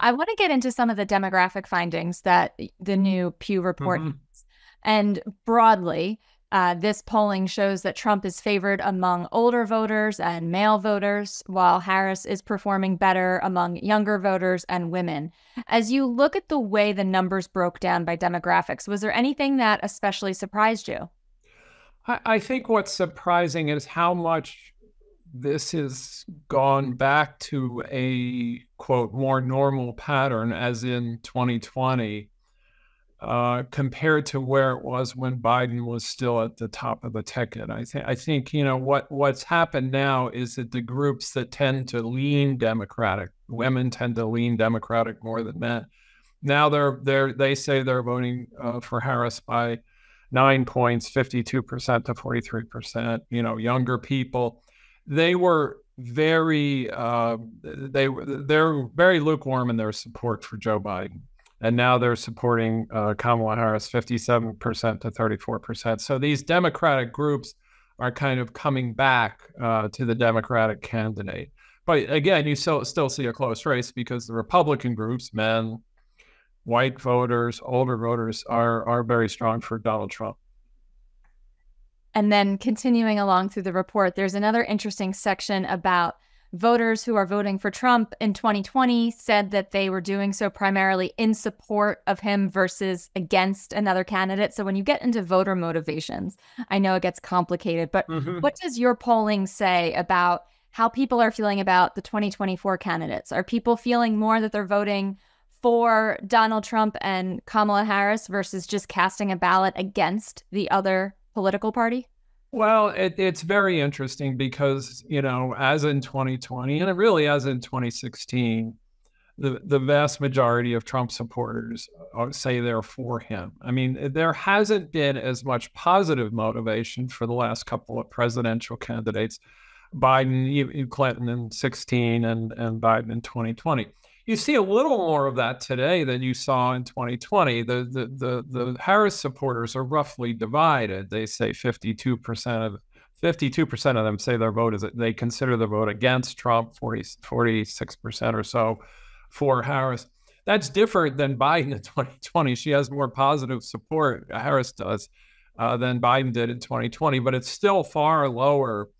I want to get into some of the demographic findings that the new Pew report has. And broadly, this polling shows that Trump is favored among older voters and male voters, while Harris is performing better among younger voters and women. As you look at the way the numbers broke down by demographics, was there anything that especially surprised you? I think what's surprising is how much this has gone back to a, quote, more normal pattern, as in 2020, compared to where it was when Biden was still at the top of the ticket. I think what's happened now is that the groups that tend to lean Democratic, women tend to lean Democratic more than men. Now they say they're voting for Harris by 9 points, 52% to 43%. Younger people, they were they're very lukewarm in their support for Joe Biden. And now they're supporting Kamala Harris 57% to 34%. So these Democratic groups are kind of coming back to the Democratic candidate. But again, you still see a close race because the Republican groups, men, white voters, older voters, are very strong for Donald Trump. And then continuing along through the report, there's another interesting section about voters who are voting for Trump in 2020 said that they were doing so primarily in support of him versus against another candidate. So when you get into voter motivations, I know it gets complicated, but what does your polling say about how people are feeling about the 2024 candidates? Are people feeling more that they're voting for Donald Trump and Kamala Harris versus just casting a ballot against the other political party? Well, it's very interesting because, as in 2020, and really as in 2016, the vast majority of Trump supporters say they're for him. I mean, there hasn't been as much positive motivation for the last couple of presidential candidates, Biden, Clinton in 2016 and Biden in 2020. You see a little more of that today than you saw in 2020. The Harris supporters are roughly divided. They say 52% of them say their vote they consider the vote against Trump, 46% or so for Harris. That's different than Biden in 2020. She has more positive support, Harris does, than Biden did in 2020, but it's still far lower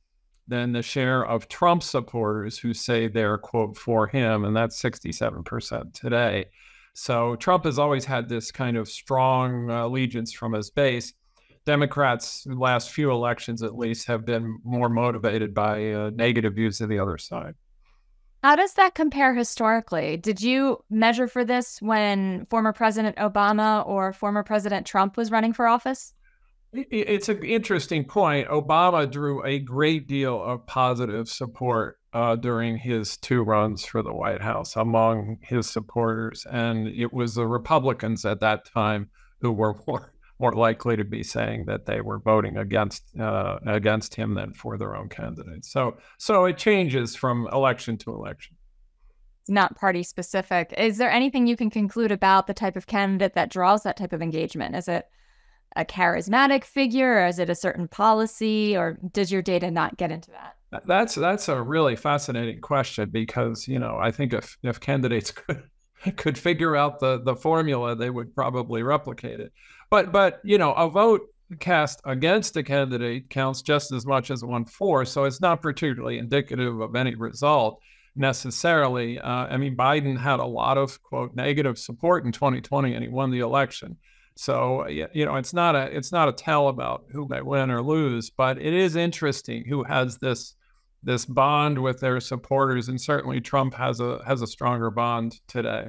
than the share of Trump supporters who say they're, quote, for him, and that's 67% today. So Trump has always had this kind of strong allegiance from his base. Democrats, the last few elections at least, have been more motivated by negative views of the other side. How does that compare historically? Did you measure for this when former President Obama or former President Trump was running for office? It's an interesting point. Obama drew a great deal of positive support during his 2 runs for the White House among his supporters. And it was the Republicans at that time who were more likely to be saying that they were voting against him than for their own candidates. So it changes from election to election. It's not party specific. Is there anything you can conclude about the type of candidate that draws that type of engagement? Is it a charismatic figure, or is it a certain policy, or does your data not get into that? That's a really fascinating question because, I think if candidates could figure out the formula, they would probably replicate it. But a vote cast against a candidate counts just as much as one for, so it's not particularly indicative of any result necessarily. Biden had a lot of, quote, negative support in 2020, and he won the election. So, it's not a tell about who may win or lose, but it is interesting who has this bond with their supporters, and certainly Trump has a stronger bond today.